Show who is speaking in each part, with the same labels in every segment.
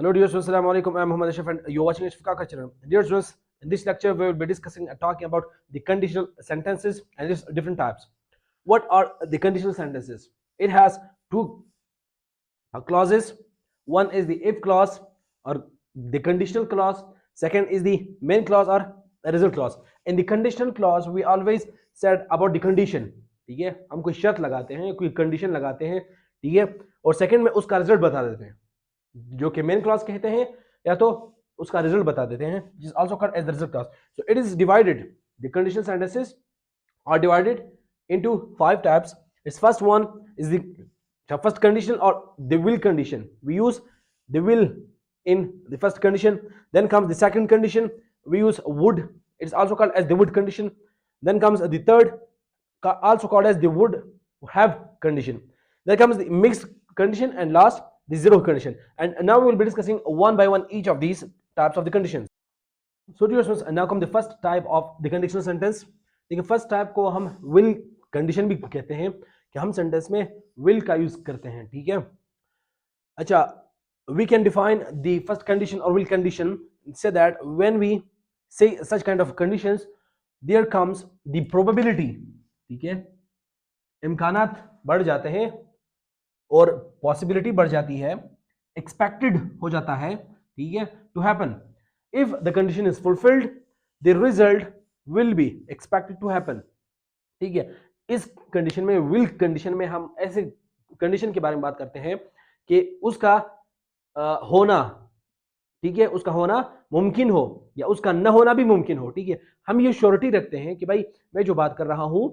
Speaker 1: Hello dear students, Assalamu alaikum. I am Muhammad Ashraf and you are watching Ishfaq channel. Dear students, in this lecture we will be discussing and talking about the conditional sentences and its different types. What are the conditional sentences? It has two clauses. One is the if clause or the conditional clause. Second is the main clause or the result clause. In the conditional clause we always said about the condition. ठीक है, हम कोई शर्त लगाते हैं, कोई condition लगाते हैं, ठीक है, और सेकंड में उसका रिजल्ट बता देते हैं, जो कि मेन क्लॉज कहते हैं, या तो उसका रिजल्ट बता देते हैं, जिस also called as the result clause. So it is divided, the conditional sentences are divided into 5 types. Its first one is the first condition or the will condition. We use the will in the first condition. Then comes the second condition. We use would. It's also called as the would condition. Then comes the third, also called as the would have condition. Then comes the mixed condition, and last the zero condition. And now we will be discussing one by one each of these types of the conditions. So dear students, now come the first type of the conditional sentence. देखिए first type को हम will condition भी कहते हैं, कि हम sentence में will का यूज करते हैं. ठीक है, अच्छा, we can define the first condition और विल कंडीशन से that when we say such kind of conditions there comes the probability. ठीक है, इम्कानात बढ़ जाते हैं और पॉसिबिलिटी बढ़ जाती है, एक्सपेक्टेड हो जाता है. ठीक है, to happen. If the condition is fulfilled the result will be expected to happen. ठीक है, इस कंडीशन में, will कंडीशन में, हम ऐसे कंडीशन के बारे में बात करते हैं कि उसका होना, ठीक है, उसका होना मुमकिन हो या उसका न होना भी मुमकिन हो. ठीक है, हम ये श्योरिटी रखते हैं कि भाई मैं जो बात कर रहा हूं,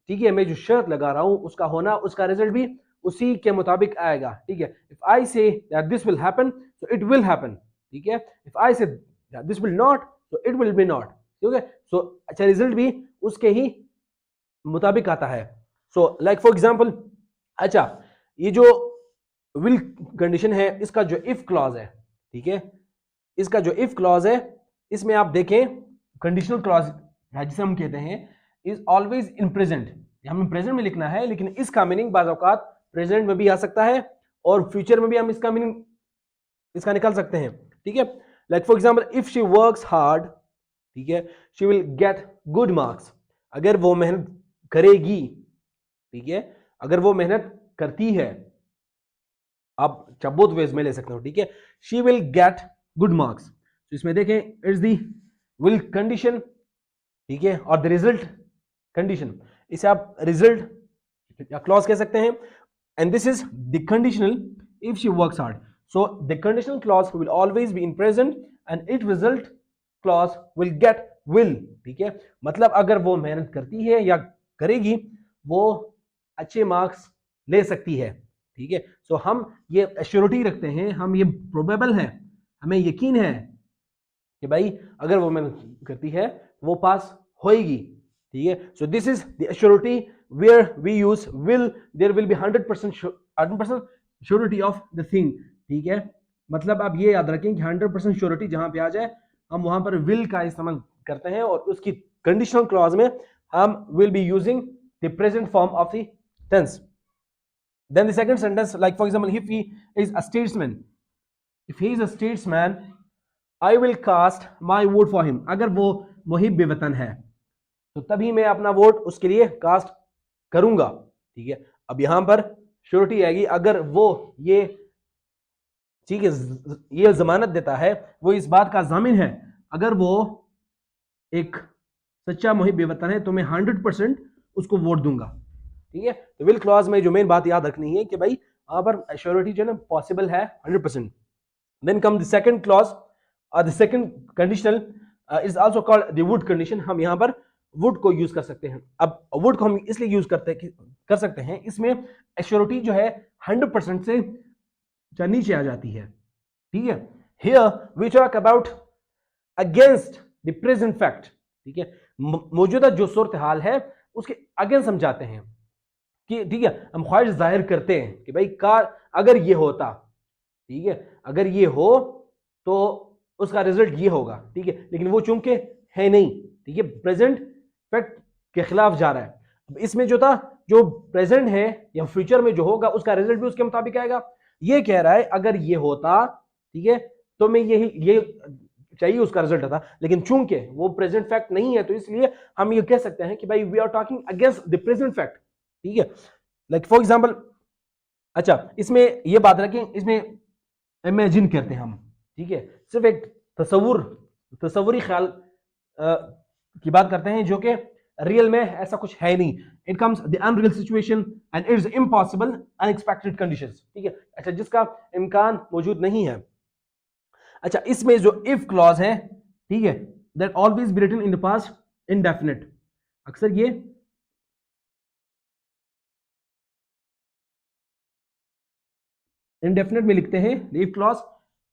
Speaker 1: ठीक है, मैं जो शर्त लगा रहा हूं, उसका होना, उसका रिजल्ट भी उसी के मुताबिक आएगा. ठीक है, if I say that this will happen so it will happen. ठीक है, if I say that this will not so it will B not. ठीक है, सो अच्छा, रिजल्ट भी उसके ही मुताबिक आता है. सो लाइक फॉर एग्जांपल, अच्छा, ये जो विल कंडीशन है, इसका जो इफ क्लॉज है, ठीक है, इसका जो इफ क्लॉज है, इसमें आप देखें कंडीशनल क्लॉज है जिसे हम कहते हैं इज ऑलवेज इन प्रेजेंट. हमें प्रेजेंट में लिखना है, लेकिन इसका मीनिंग बाज़ औक़ात प्रेजेंट में भी आ सकता है और फ्यूचर में भी हम इसका मीनिंग इसका निकाल सकते हैं. ठीक है, like for example, if she works hard, ठीक है, she will get good marks. अगर वो मेहनत करेगी, ठीक है, अगर वो मेहनत करती है, आप बोथ वेज में ले सकते हो. ठीक है, she will get good marks. तो इसमें देखें, इट्स द विल कंडीशन, ठीक है, और द रिजल्ट कंडीशन. इसे आप रिजल्ट या क्लॉज कह सकते हैं. And this is the conditional if she works hard. So the conditional clause will always be in present and it result clause will get will. ठीक है, मतलब अगर वो मेहनत करती है या करेगी, वो अच्छे मार्क्स ले सकती है. ठीक है, सो हम ये एश्योरिटी रखते हैं, हम ये प्रोबेबल है, हमें यकीन है कि भाई अगर वो मेहनत करती है वो पास होएगी. ठीक है, so this is the assurity where we use will. There will be 100% surety of the thing. ठीक है, मतलब आप ये याद रखें कि 100% श्योरिटी जहां पे आ जाए, हम वहां पर विल का इस्तेमाल करते हैं, और उसकी कंडीशनल क्लॉज में हम will be using the present form of the tense. Then the second sentence, like for example, if he is a statesman, if he is a statesman I will cast my vote for him. अगर वो मुहिब वतन है तो तभी मैं अपना vote उसके लिए कास्ट करूंगा. ठीक है, अब यहां पर श्योरिटी आएगी, अगर वो ये, ठीक है, ये जमानत देता है, वो इस बात का जामिन है, अगर वो एक सच्चा मुहिब वतन है तो मैं 100% उसको वोट दूंगा. ठीक है, तो विल क्लॉज में जो मेन बात याद रखनी है कि भाई वहां पर एश्योरिटी जो है ना पॉसिबल है 100%. Then come the second clause और the second conditional is also called the would condition. हम यहां पर वुड को यूज कर सकते हैं. अब वुड को हम इसलिए यूज कर सकते हैं, इसमें एश्योरिटी जो है 100% से नीचे आ जाती है. ठीक है, here we talk about against the present fact. ठीक है, मौजूदा जो सूरत हाल है उसके अगेंस्ट हम जाते हैं कि, ठीक है, हम ख्वाहिश जाहिर करते हैं कि भाई अगर ये होता, ठीक है, अगर ये हो तो उसका रिजल्ट ये होगा. ठीक है, लेकिन वो चूंकि है नहीं, ठीक है, प्रेजेंट फैक्ट के खिलाफ जा रहा है. अब इसमें जो था, जो प्रेजेंट है या फ्यूचर में जो होगा उसका रिजल्ट भी उसके मुताबिक आएगा. ये कह रहा है अगर ये होता, ठीक है, तो मैं ये चाहिए उसका रिजल्ट था, लेकिन चूंकि वो प्रेजेंट फैक्ट नहीं है तो इसलिए हम ये कह सकते हैं कि भाई we are talking against the present fact. ठीक है, लाइक फॉर एग्जांपल, अच्छा इसमें ये बात रखें, इसमें इमेजिन करते हैं हम, ठीक है, सिर्फ एक तसव्वुरी ख्याल की बात करते हैं जो कि रियल में ऐसा कुछ है नहीं। It comes the unreal situation and it is impossible unexpected conditions. ठीक है, अच्छा जिसका इम्कान मौजूद नहीं है। अच्छा इसमें जो इफ क्लॉज है, ठीक है, that always be written in the past indefinite. अक्सर ये इंडेफिनिट में लिखते हैं the if clause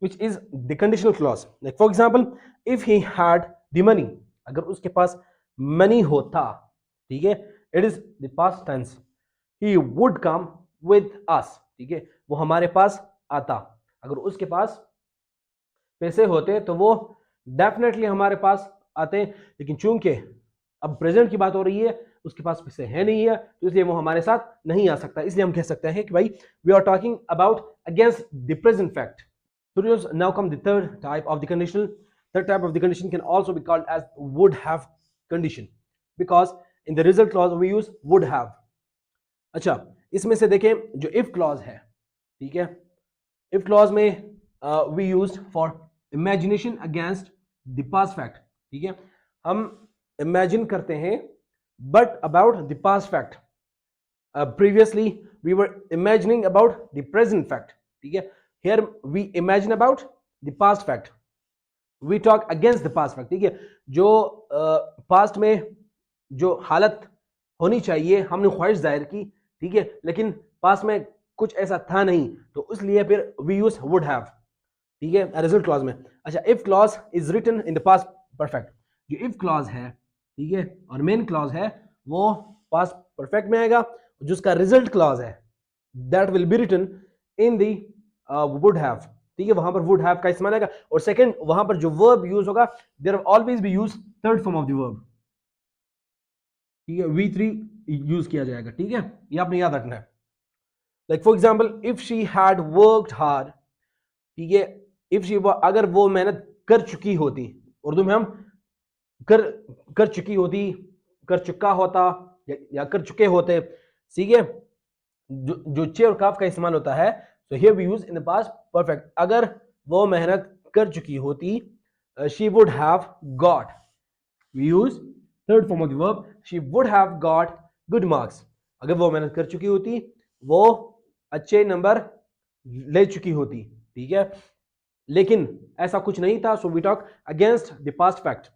Speaker 1: which is the conditional clause. Like for example, if he had the money, अगर उसके पास मनी होता, ठीक है, it is the past tense, he would come with us, ठीक है, वो हमारे पास आता। अगर उसके पास पैसे होते तो वो डेफिनेटली हमारे पास आते, लेकिन चूंकि अब प्रेजेंट की बात हो रही है, उसके पास पैसे है नहीं है, तो इसलिए वो हमारे साथ नहीं आ सकता। इसलिए हम कह सकते हैं कि भाई we are talking about against the present fact. Studios, now come the third type of the conditional. Third type of the condition can also be called as would have condition, because in the result clause we use would have. अच्छा इसमें से देखें जो if clause है, ठीक है, if clause में we used for imagination against the past fact। ठीक है, हम imagine करते हैं but about the past fact। previously we were imagining about the present fact। ठीक है, here we imagine about the past fact, we talk against the past fact। ठीक है, जो पास्ट में जो हालत होनी चाहिए हमने ख्वाहिश जाहिर की, ठीक है, लेकिन पास्ट में कुछ ऐसा था नहीं, तो इसलिए फिर वी यूज वुड हैव। ठीक है, रिजल्ट क्लॉज में। अच्छा if clause is written in the past perfect, जो इफ क्लॉज है, ठीक है, और मेन क्लॉज है, वो पास्ट परफेक्ट में आएगा। जिसका रिजल्ट क्लॉज है that will be written in the would have. ठीक है, वहां पर वुड हैव का इस्तेमाल आएगा। और सेकंड, वहां पर जो वर्ब यूज होगा, there always be use third form of the verb. ठीक है, V3 यूज किया जाएगा। ठीक है, ये आपने याद रखना है। Like for example, if she had worked hard, ठीक है, इफ शी, अगर वो मेहनत कर चुकी होती, उर्दू में हम कर कर चुकी होती, कर चुका होता, या कर चुके होते। ठीक है, जो चे और काफ का इस्तेमाल होता है, so here we use in the past perfect। अगर वो मेहनत कर चुकी होती, she would have got, we use third form of the verb, she would have got good marks। अगर वो मेहनत कर चुकी होती, वो अच्छे नंबर ले चुकी होती। ठीक है, लेकिन ऐसा कुछ नहीं था, so we talk against the past fact।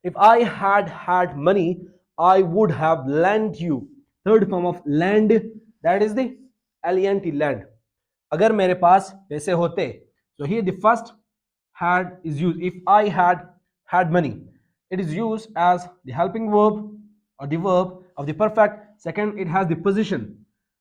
Speaker 1: if I had had money I would have lent you, third form of lend, that is the lent, land। अगर मेरे पास पैसे होते, so here the first had is used। if I had money, it is used as the helping verb or the verb of the perfect। second, it has the position।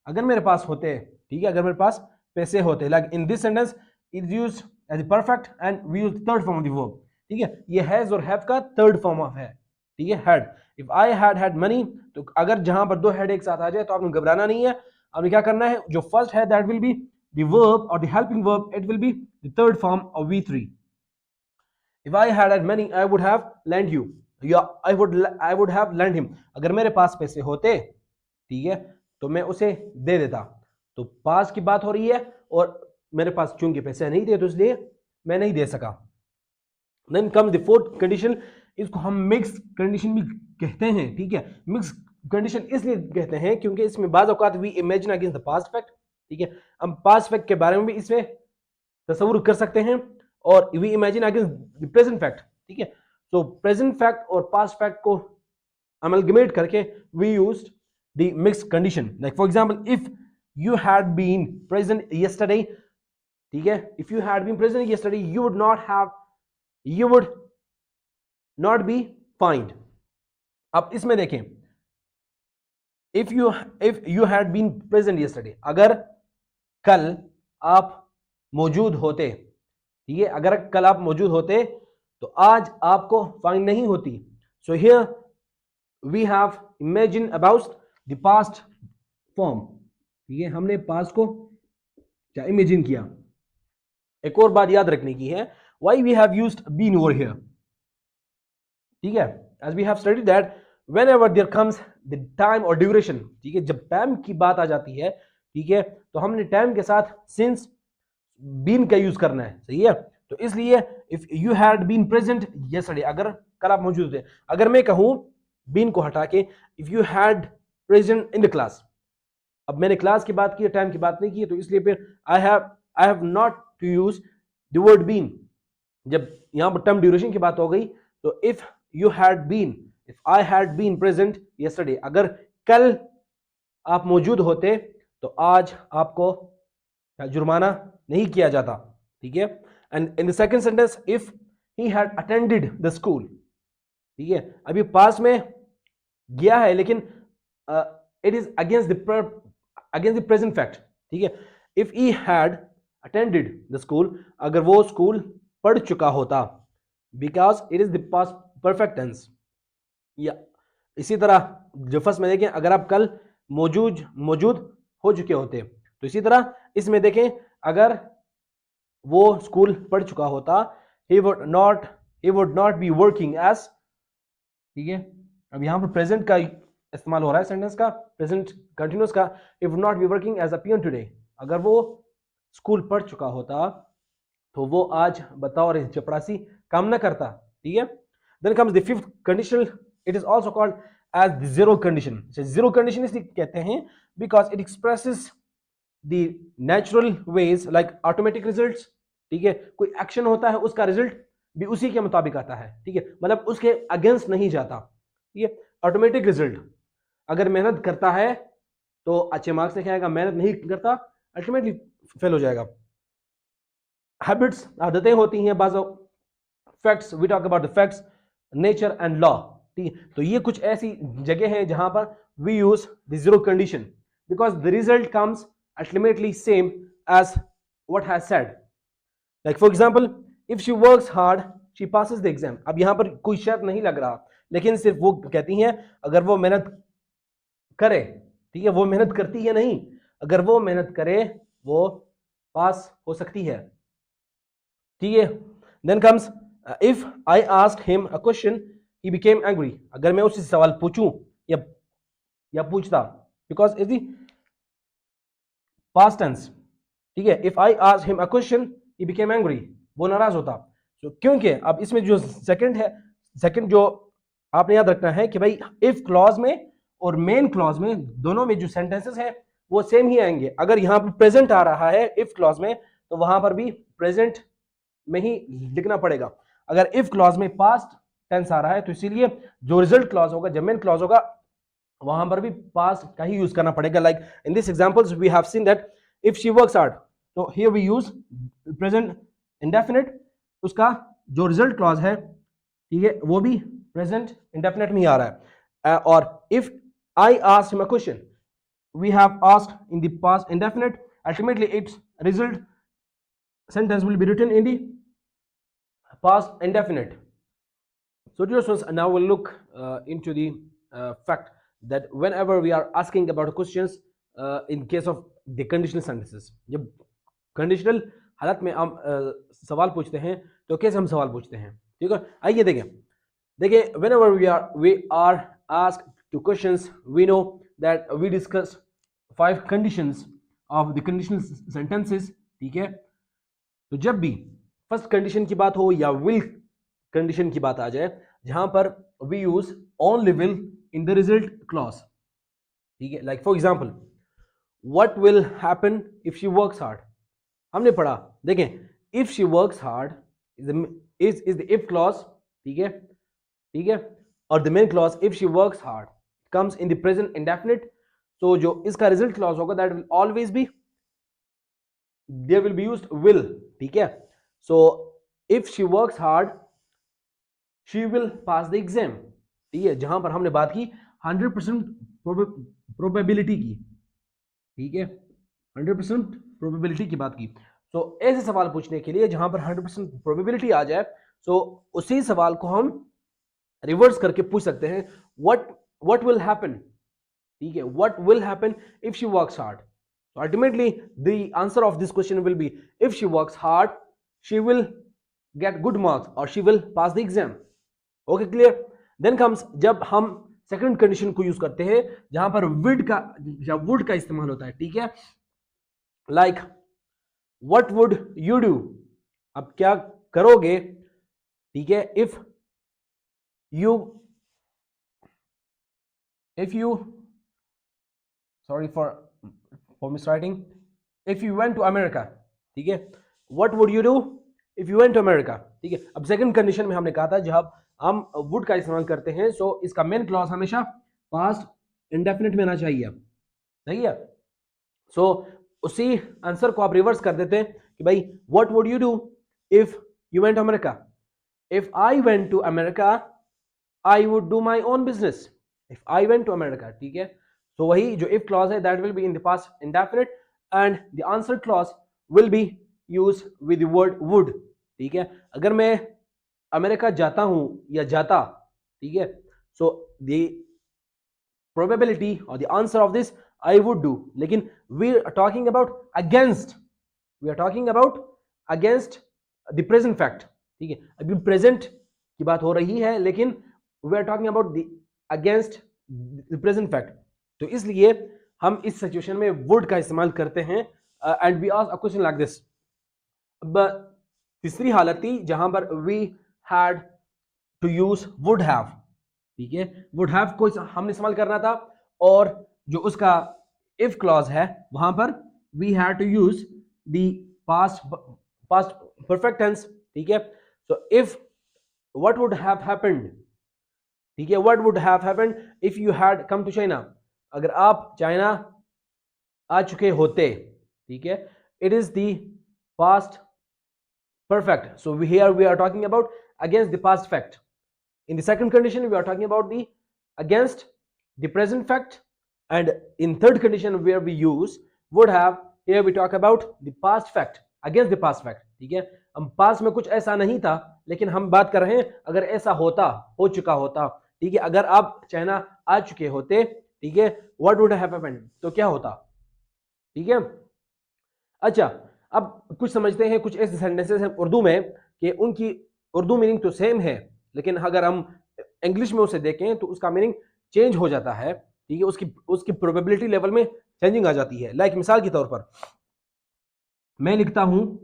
Speaker 1: अगर मेरे पास होते, ठीक है, अगर मेरे पास पैसे होते, like in this sentence it is used as the perfect and we use the third form of the verb। ठीक है, ये हैज और हैव का थर्ड फॉर्म ऑफ है। ठीक है, had, if I had money, तो अगर जहां पर दो हेड एक साथ आ जाए तो आपने घबराना नहीं है। आपने क्या करना है, जो फर्स्ट है that will be the verb और the helping verb, it will be the third form of V3। If I had money I would have lend you, या I would have lend him, अगर मेरे पास पैसे होते, ठीक है, तो मैं उसे दे देता। तो पास की बात हो रही है और मेरे पास चूंकि पैसे नहीं थे तो इसलिए मैं नहीं दे सका। Then come the fourth condition, इसको हम मिक्स कंडीशन भी कहते हैं। ठीक है, मिक्स कंडीशन इसलिए कहते हैं क्योंकि इसमें बाज़ औक़ात we imagine against the past fact. ठीक है, हम पास्ट फैक्ट के बारे में भी इसमें तस्वुर कर सकते हैं और we imagine against the present fact. ठीक है, सो प्रेजेंट फैक्ट और पास्ट फैक्ट को अमलगमेट करके we used the mix condition. Like for example, if you had been present yesterday, ठीक है, if you had been present yesterday you would not be fined। अब इसमें देखें, if you had been present yesterday, अगर कल आप मौजूद होते, ठीक है, अगर कल आप मौजूद होते तो आज आपको फाइन नहीं होती। So here we have imagine about the past form. ठीक है, हमने पास्ट को क्या इमेजिन किया। एक और बात याद रखने की है, why we have used been over here, ठीक है, as we have studied that whenever there comes the time और ड्यूरेशन, ठीक है, जब टाइम की बात आ जाती है, ठीक है, तो हमने टाइम के साथ सिंस बीन का यूज करना है, सही है। तो इसलिए if you had been present yesterday, अगर कल आप मौजूद थे, अगर मैं कहूं बीन को हटा के if you had present in the class, अब मैंने क्लास की बात की है, टाइम की बात नहीं की है, तो इसलिए फिर I have not to use the word been. जब यहां पर टर्म ड्यूरेशन की बात हो गई, तो if you had been, if I had been present yesterday, अगर कल आप मौजूद होते तो आज आपको जुर्माना नहीं किया जाता, ठीक है। And in the second sentence, if he had attended the school, ठीक है, अभी पास में गया है लेकिन it is against the present fact, ठीक है। If he had attended the school, अगर वो स्कूल पढ़ चुका होता, because it is the past perfect tense. या इसी तरह जो फर्स्ट में देखें, अगर आप कल मौजूद हो चुके होते, तो इसी तरह इसमें देखें, अगर वो स्कूल पढ़ चुका होता, he would not be working as, ठीक है। अब यहां पर प्रेजेंट का इस्तेमाल हो रहा है सेंटेंस का, प्रेजेंट कंटिन्यूअस का, he would not be working as a peon today, अगर वो स्कूल पढ़ चुका होता तो वो आज बतौर चपरासी काम न करता, ठीक है। Then comes the fifth conditional, it is also called as the zero condition. Zero condition इसलिए कहते हैं because it expresses the natural ways like automatic results, ठीक है, कोई एक्शन होता है उसका रिजल्ट भी उसी के मुताबिक आता है, ठीक है, मतलब उसके अगेंस्ट नहीं जाता, ठीक है। ऑटोमेटिक रिजल्ट, अगर मेहनत करता है तो अच्छे मार्क्स लेके आएगा, मेहनत नहीं करता अल्टीमेटली फेल हो जाएगा। हैबिट्स, आदतें होती हैं, बाज़ facts, we talk about the facts, nature and law, ठीक है। तो ये कुछ ऐसी जगह है जहां पर we use the zero condition because the result comes ultimately same as what has said. Like for example, if she works hard she passes the exam. अब यहां पर कोई शर्त नहीं लग रहा, लेकिन सिर्फ वो कहती हैं अगर वो मेहनत करे, ठीक है, वो मेहनत करती है नहीं, अगर वो मेहनत करे वो पास हो सकती है, ठीक है। Then comes if I asked him a question he became angry, अगर मैं उससे सवाल पूछूं या पूछता, because is the past tense, ठीक है। If I asked him a question he became angry, वो नाराज होता। तो क्योंकि अब इसमें जो सेकंड है, सेकंड जो आपने याद रखना है कि भाई इफ क्लॉज में और मेन क्लॉज में दोनों में जो सेंटेंसेस है वो सेम ही आएंगे। अगर यहां पर प्रेजेंट आ रहा है इफ क्लॉज में, तो वहां पर भी प्रेजेंट में ही लिखना पड़ेगा। अगर इफ क्लॉज में पास्ट टेंस आ रहा है तो इसीलिए जो रिजल्ट क्लॉज होगा, जब मेन क्लॉज होगा, वहां पर भी पास्ट का ही यूज करना पड़ेगा। Like in this examples we have seen that if she works hard, तो here we use present indefinite, उसका जो रिजल्ट क्लॉज है, ठीक है, वो भी प्रेजेंट इंडेफिनिट में ही आ रहा है। और if I asked him a question, we have asked in the past indefinite, ultimately its result sentence will be written in the past indefinite. So dear students, now we'll look into the fact that whenever we are asking about questions in case of the conditional sentences, जब conditional हालत में हम सवाल पूछते हैं तो कैसे हम सवाल पूछते हैं, ठीक है। आइए देखिए whenever we are asked to questions, we know that we discuss 5 conditions of the conditional sentences, ठीक है। तो जब भी फर्स्ट कंडीशन की बात हो या विल कंडीशन की बात आ जाए, जहां पर we use only will in the result clause, ठीक है। Like for example, what will happen if she works hard, हमने पढ़ा, देखें if she works hard is the if clause, ठीक है, और the main clause if she works hard comes in the present indefinite. तो जो इसका रिजल्ट क्लॉज होगा that will always be, there will be used will, ठीक है। So if she works hard she will pass the exam, ठीक है, जहां पर हमने बात की 100% प्रोबेबिलिटी की, ठीक है, 100% प्रोबेबिलिटी की बात की। तो ऐसे सवाल पूछने के लिए जहां पर 100% प्रोबेबिलिटी आ जाए, तो उसी सवाल को हम रिवर्स करके पूछ सकते हैं, व्हाट विल हैपन, ठीक है, what will happen if she works hard. So ultimately the answer of this question will be if she works hard she will get good marks or she will pass the exam. Okay, clear? Then comes जब हम second condition को use करते हैं जहां पर would का इस्तेमाल होता है, ठीक है? Like what would you do, अब क्या करोगे, ठीक है? You if you sorry for miswriting, if you went to America, ठीक है? what would you do if you went to America, ठीक है? अब सेकंड कंडीशन में हमने कहा था जब हम वुड का इस्तेमाल करते हैं सो इसका मेन क्लॉज हमेशा पास्ट इंडेफिनिट में आना चाहिए, सही है? सो उसी आंसर को आप रिवर्स कर देते हैं कि भाई what would you do if you went to America? if I went to America I would do my own business. if I went to America, ठीक है? तो वही जो if clause है that will be in the past indefinite and the answer clause will be used with the word would, ठीक है? अगर मैं अमेरिका जाता हूं या जाता, ठीक है? so the probability or the answer of this I would do, लेकिन we are talking about against the present fact, ठीक है? अभी प्रेजेंट की बात हो रही है लेकिन we are talking about the against the present fact, तो इसलिए हम इस सिचुएशन में would का इस्तेमाल करते हैं and we ask a question like this. अब तीसरी हालत थी जहां पर we had to use would have, ठीक है? would have को हमने इस्तेमाल करना था और जो उसका if clause है वहां पर we had to use the past perfect tense, ठीक है? so if what would have happened, ठीक है? what would have happened if you had come to China, अगर आप चाइना आ चुके होते, ठीक है? it is the past perfect, so here we are talking about against the past fact. In the second condition we are talking about the against the present fact, and in third condition where we use would have, here we talk about the past fact against the past fact, ठीक है? हम past में कुछ ऐसा नहीं था लेकिन हम बात कर रहे हैं अगर ऐसा होता, हो चुका होता, ठीक है? अगर आप चाइना आ चुके होते, ठीक है? what would have happened, तो क्या होता, ठीक है? अच्छा, अब कुछ समझते हैं कुछ ऐसे सेंटेंसेस हैं उर्दू में कि उनकी उर्दू मीनिंग तो सेम है लेकिन अगर हम इंग्लिश में उसे देखें तो उसका मीनिंग चेंज हो जाता है, ठीक है? उसकी प्रोबेबिलिटी लेवल में चेंजिंग आ जाती है. लाइक मिसाल के तौर पर मैं लिखता हूं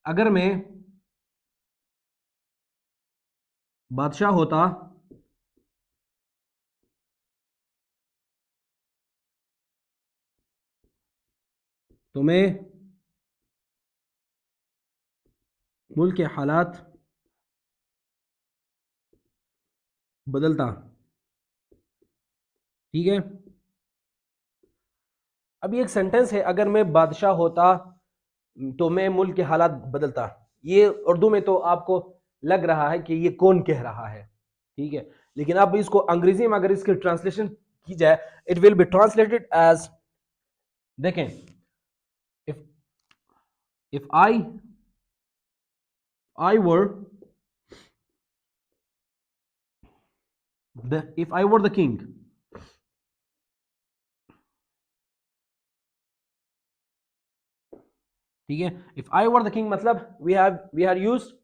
Speaker 1: अगर मैं बादशाह होता तो मैं मुल्क के हालात बदलता, ठीक है? अब ये एक सेंटेंस है अगर मैं बादशाह होता तो मैं मुल्क के हालात बदलता, ये उर्दू में तो आपको लग रहा है कि ये कौन कह रहा है, ठीक है? लेकिन अब इसको अंग्रेजी में अगर इसकी ट्रांसलेशन की जाए it will be translated as, देखें, if if I were the king, ठीक है? If I were the king मतलब we have used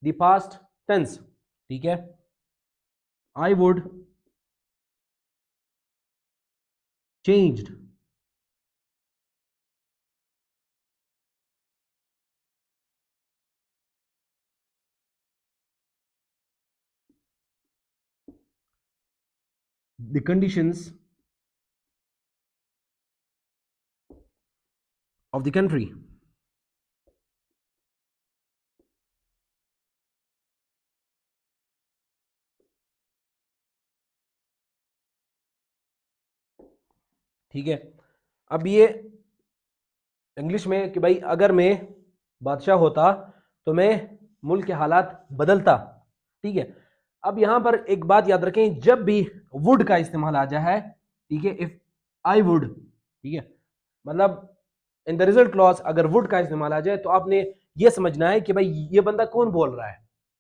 Speaker 1: the past tense, ठीक है? I would changed the conditions of the country, ठीक है? अब ये इंग्लिश में कि भाई अगर मैं बादशाह होता तो मैं मुल्क के हालात बदलता, ठीक है? अब यहां पर एक बात याद रखें, जब भी वुड का इस्तेमाल आ जाए, ठीक है? इफ आई वुड, ठीक है? मतलब इन द रिजल्ट क्लॉज अगर वुड का इस्तेमाल आ जाए तो आपने ये समझना है कि भाई ये बंदा कौन बोल रहा है,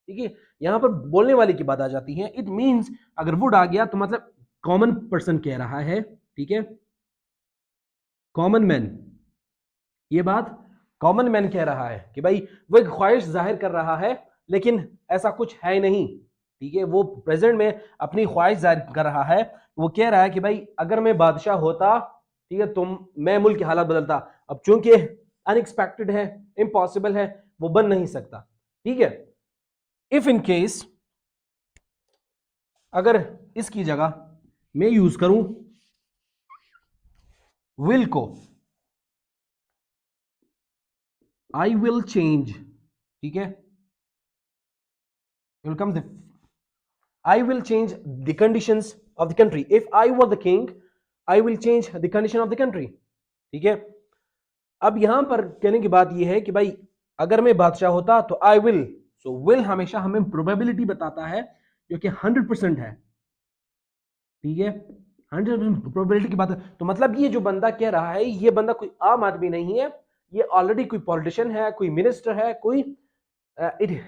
Speaker 1: ठीक है? यहां पर बोलने वाले की बात आ जाती है. इट मीन्स अगर वुड आ गया तो मतलब कॉमन पर्सन कह रहा है, ठीक है? कॉमन मैन, ये बात कॉमन मैन कह रहा है कि भाई वो एक ख्वाहिश जाहिर कर रहा है लेकिन ऐसा कुछ है नहीं, ठीक है, वो प्रेजेंट में अपनी ख्वाहिश जाहिर कर रहा है। वो कह रहा है कि भाई अगर मैं बादशाह होता, ठीक है, तो मैं मुल्क की हालत बदलता। अब चूंकि अनएक्सपेक्टेड है, इम्पॉसिबल है, वो बन नहीं सकता, ठीक है। इफ इन केस अगर इसकी जगह मैं यूज करूं विल को, आई विल चेंज, ठीक है, will come the I will change the conditions of the country. If I were the king, I will change the condition of the country. ठीक है। अब यहां पर कहने की बात यह है कि भाई अगर मैं बादशाह होता तो I will, so will हमेशा हमें प्रोबेबिलिटी बताता है जो कि 100% है, ठीक है, 100% प्रोबेबिलिटी की बात है। तो मतलब ये जो बंदा कह रहा है, ये बंदा कोई आम आदमी नहीं है, ये ऑलरेडी कोई पॉलिटिशियन है, कोई मिनिस्टर है, कोई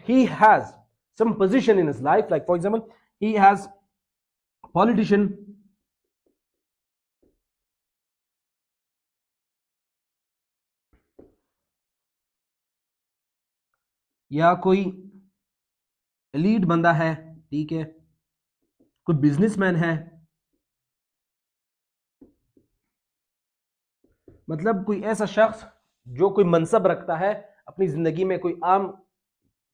Speaker 1: he has some position in his life, like for example he has politician या कोई लीड बंदा है, ठीक है, कोई बिजनेसमैन है, मतलब कोई ऐसा शख्स जो कोई मनसब रखता है अपनी जिंदगी में, कोई आम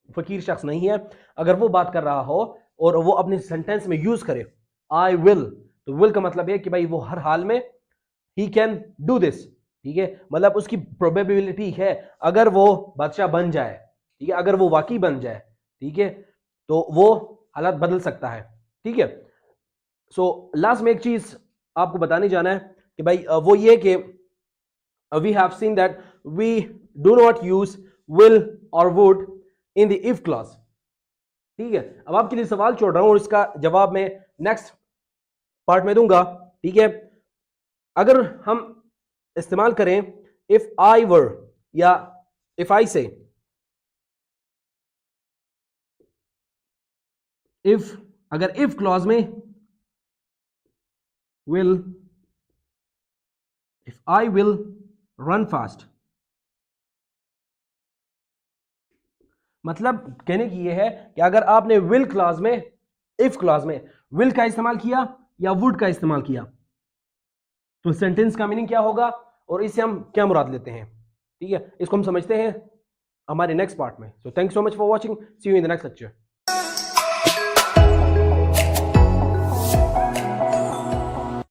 Speaker 1: फकीर शख्स नहीं है। अगर वो बात कर रहा हो और वो अपने सेंटेंस में यूज करे आई विल, तो विल का मतलब है कि भाई वो हर हाल में ही कैन डू दिस, ठीक है, मतलब उसकी प्रोबेबिलिटी है अगर वो बादशाह बन जाए, ठीक है, अगर वो वाकई बन जाए, ठीक है, तो वो हालात बदल सकता है, ठीक है। सो लास्ट में एक चीज आपको बताने जाना है कि भाई वो ये कि we have seen that we do not use will or would in the if clause, ठीक है। अब आपके लिए सवाल छोड़ रहा हूं और इसका जवाब मैं नेक्स्ट पार्ट में दूंगा, ठीक है। अगर हम इस्तेमाल करें इफ आई वर या इफ आई से, इफ अगर इफ क्लॉज में will, if I will run fast, मतलब कहने की यह है कि अगर आपने विल क्लॉज में, इफ क्लॉज में विल का इस्तेमाल किया या वुड का इस्तेमाल किया, तो सेंटेंस का मीनिंग क्या होगा और इससे हम क्या मुराद लेते हैं, ठीक है, इसको हम समझते हैं हमारे नेक्स्ट पार्ट में। So thank you so much for watching, see you in the next lecture.